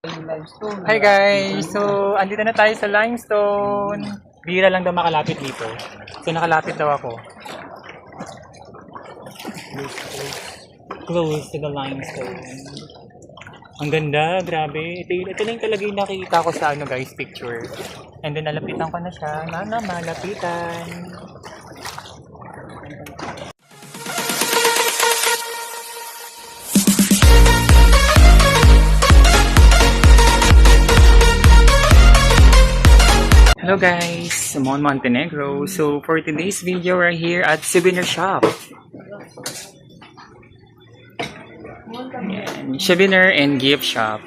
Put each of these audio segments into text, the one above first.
Hi guys! So, andito na tayo sa limestone. Bira lang daw makalapit dito. So, nakalapit daw ako. Close to the limestone. Ang ganda, grabe. Ito lang talaga yung nakikita ko sa guys, picture. And then, nalapitan ko na siya. Malapitan. Hello guys, Simon Montenegro. So for today's video, we're here at souvenir shop. Ayan, souvenir and gift shop.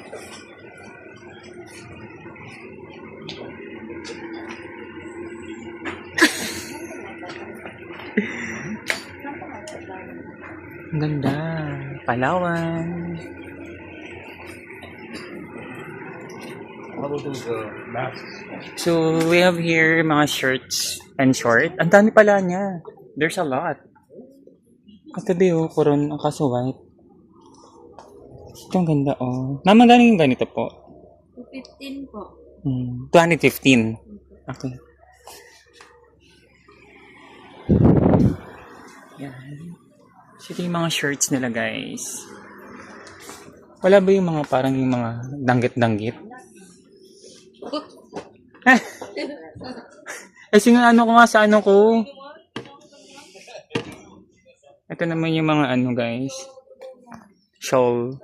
Ang ganda, Palawan. So, we have here mga shirts and short. Ang dami pala niya. There's a lot. Katabi kuron ang kaso white. Ito ang ganda Mama, galing yung ganito po? 15 po. 2015. Okay. Yan. So, ito yung mga shirts nila guys. Wala ba yung mga parang yung mga danggit-danggit? Ano ko nga sa ko. Ito naman yung mga guys. Shawl.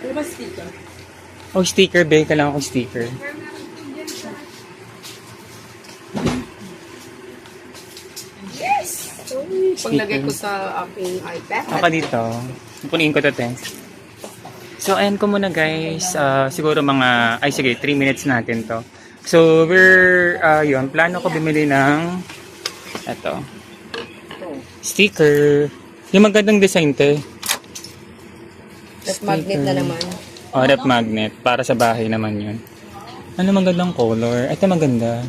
Ano ba sticker? Sticker ba? Kailangan ko sticker. Paglagay ko sa aking iPad. Ako dito. Pupunin ko to, te. So, ayan ko muna guys. Siguro mga, 3 minutes natin to. So, yun, plano ko bumili ng sticker. Yung magandang design, te. At magnet na naman. Rep magnet. Para sa bahay naman yun. Ano magandang color? Ito maganda.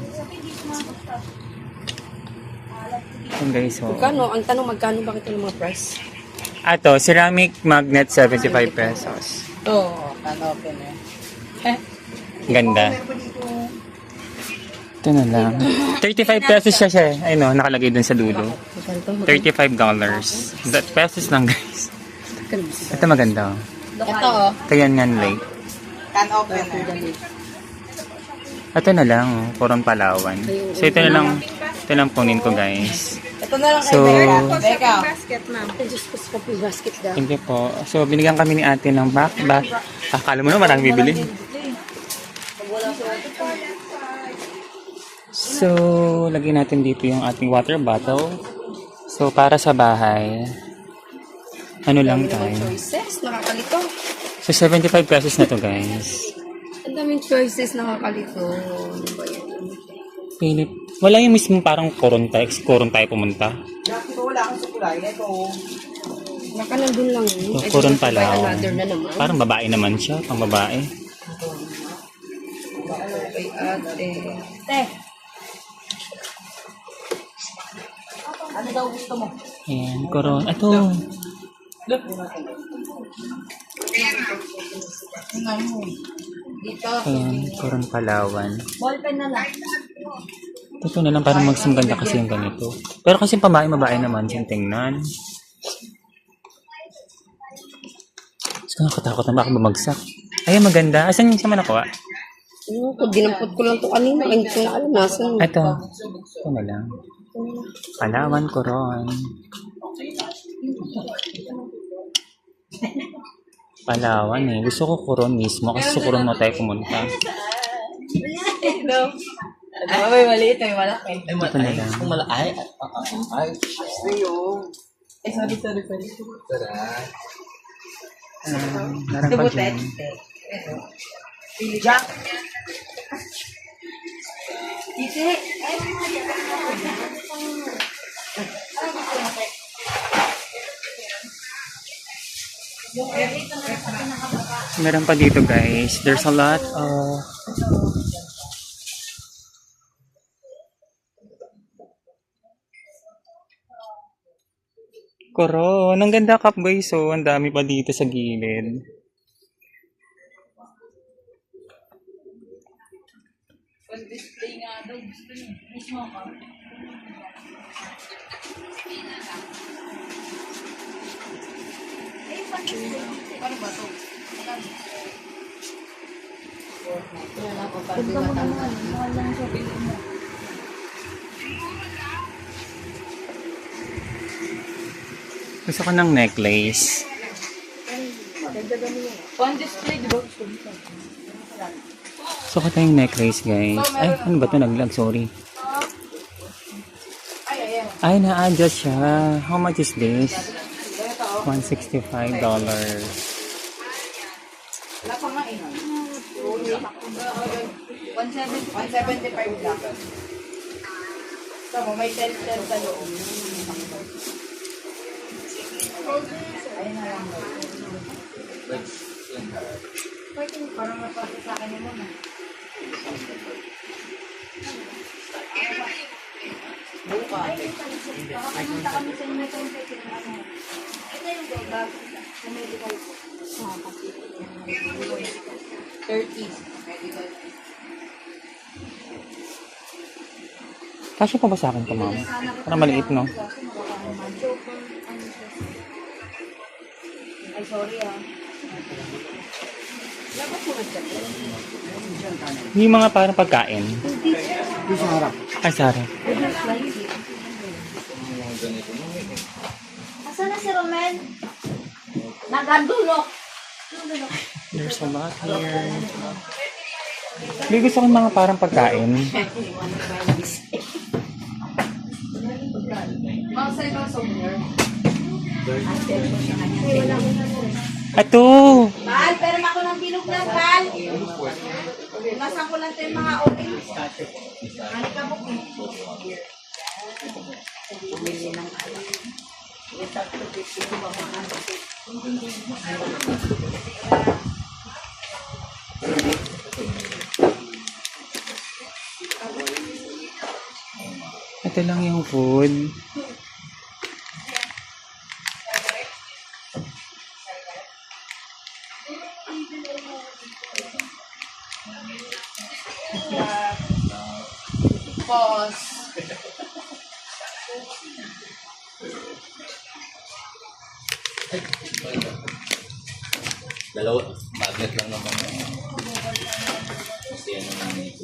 Yung guys, Magkano? Ang tanong, magkano bakit yung mga price? ceramic magnet, 75 pesos. Open Ganda. Ito na lang. 35 pesos siya. Ayun nakalagay dun sa dulo. $35. Pesos lang guys. Ito maganda. Ito Ito yan late. Can opener. Ito na lang, Coron Palawan. So ito lang punin ko guys. Ito na lang So, Becca. Basket, ma'am. Diyos ko sa basket daw. thank you po. So binigyan kami ni ate ng backpack. Akala mo na maraming bibili. So, lagyan natin dito yung ating water bottle. So, para sa bahay, ano lang tayo. Choices, nakakalito. So, 75 pesos na to guys. Ang daming choices, nakakalito. Ano ba yan? Philip, wala yung mismo parang koron tayo pumunta. Wala akong sukulay. Ito. Baka nandun lang yun. So, koron pala. Another na naman. Parang babae naman siya, pang babae. Kay ate. Ano daw gusto mo? Ayan, koron. Ito. Dito. Ayan, koron Palawan. Ballpen na lang. Ito na lang parang magsumganda kasi yung ganito. Pero kasi babae naman siyang tingnan. So, nakakatakot na baka bumagsak. Ayan, maganda. Asan yung sa nakuha? Kung dinampot ko lang ito kanina, hindi ko na alam nasan. Ito na lang. Palawan, Coron. Palawan Gusto ko Coron mismo kasi sa Coron mo tayo pumunta. May maliit, may malaki. Ito na lang. Ay, Sorry. Meron pa dyan. Jack. Ite. Meron pa dito guys. There's a lot of Koron. Ang ganda cup guys. So, ang dami pa dito sa gilid. Display nga daw. Gusto niyo. Mismo ka. Ano ba ito? Wala pa pa. Punta mo naman. Mahal lang siya. Bilhin mo. Gusto ko ng necklace. Pang display, di ba? Gusto ko tayong necklace guys. Ay, ano ba ito? Naglag, sorry. Ay, na-adjust siya. How much is this? $165. Wala pa nga eh. 175 lang. Tama, may tel-tel sa loob. Ayun na lang. Parang mapasok sa akin mo na. Buka. Pumunta kami sa inyo ito yung ito yung bag sa medical po. 30. Medical. Kasya pa ba sa akin ito, ma'am? Parang maliit, no? Ay, sorry ah. Dapat mo nagchat. Yung mga parang pagkain. Di sa harap. Ay, sorry. Asan na si Romel? Nagandulok. There's a lot here. Hindi gusto ko yung mga parang pagkain. Mga sa ibang souvenir. Ito! Bal, pero ako ng bilog na, Bal. Masan ko lang ito yung mga open. Ano ka mo? Bumili ng alam. Ito lang yung food. Pause. Dalawa, magnet lang naman. Kasi ano namin ito.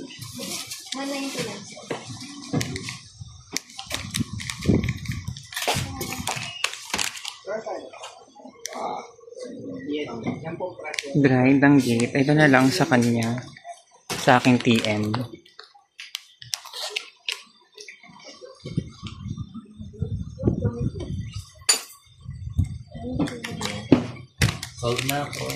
Dried ang gate. Ito na lang sa kanya. Sa aking TM. Solve na ako.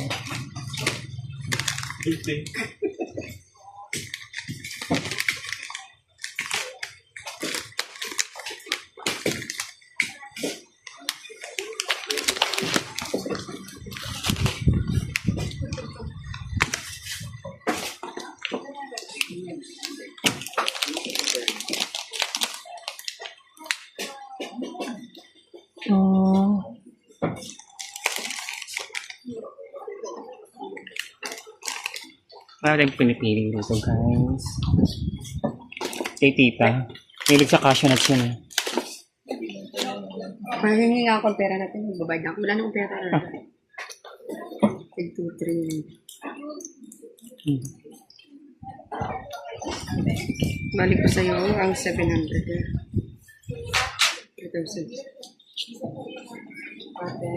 Oh. Parang pinipili dito guys. Kay tita. Hilig sa cashew nuts yun eh. Mahingi nga ako ng pera natin. Magbabayad na ako. Wala nang pera. 2, 3. Balik ko sa'yo ang 700. 3,000. Ate.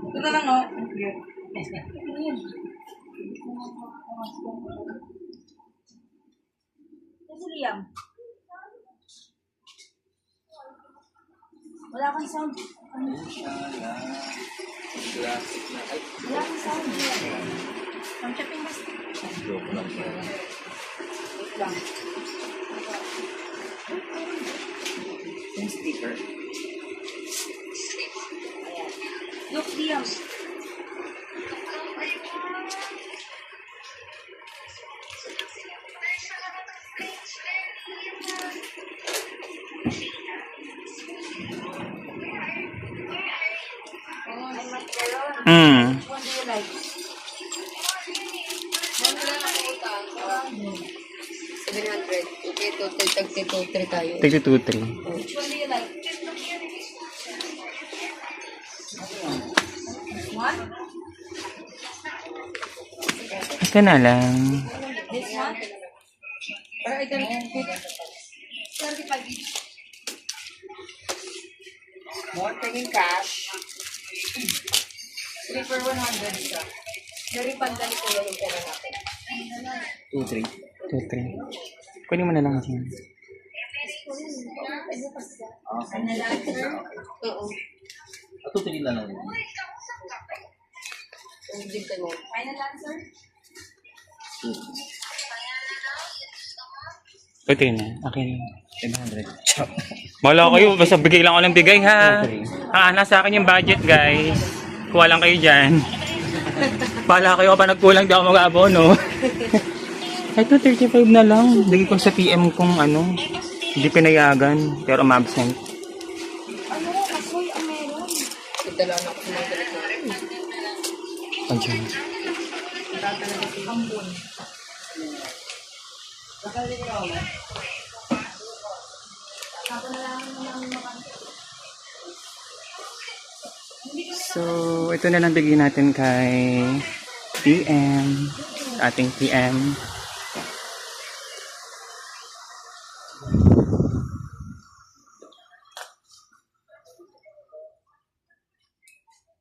Ito na lang, oh. Kasi Liam. Wala kang sound. Wala kang sound. Ang shopping basket. Joke lang siya. Wait lang. Yung sticker. Ayan. Look, Liam. Mm. Which one do you like? One lang ang utang. 700. Okay, total tag 3 tayo. Take the 2-3. Which one do you like? One? Ito na lang. This one? Or I can put 35 each. more tingin cash. 3 for 100 siya. Very pandali ko yung pera natin. 2-3. 2-3. Kunin mo na lang kasi. Oo. 2-3 na lang. Hindi ka na. Final answer? 2-3 na. Okay na. 700. Wala kayo. Basta bigay lang ako ng bigay ha. Nasa akin yung budget guys. Kuha lang kayo dyan. Pala kayo pa nagkulang di ako mag-abono. Ito 35 na lang. Lagi ko sa PM kung ano. Hindi pinayagan. Pero umabsent. Ano? Kasoy ang meron. Ito lang ako sa mga galit na. Andiyan. Ambon. So, ito na lang bigyan natin kay PM. Ating PM.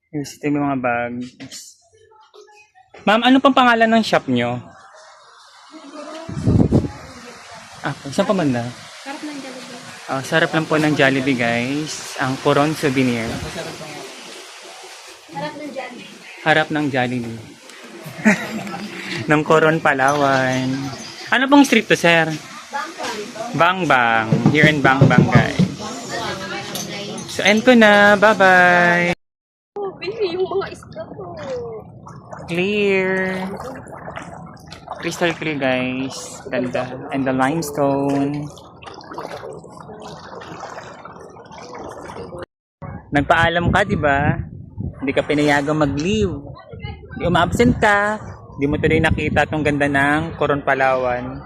Here's ito yung mga bags. Ma'am, ano pang pangalan ng shop nyo? Saan pa banda? Sarap ng Jollibee. Sarap lang po ng Jollibee guys. Ang Coron Souvenir. Sarap ng Jollibee. Harap ng Jollibee. ng Coron, Palawan. Ano pong street to, sir? Bangbang. Here in Bangbang, guys. So, end ko na. Bye-bye. Oh, baby, yung mga isda ko. Clear. Crystal clear, guys. Ganda. And the limestone. Nagpaalam ka, di ba? Hindi ka pinayagang mag-leave. Di umabsent ka. Di mo tuloy nakita tong ganda ng Coron, Palawan.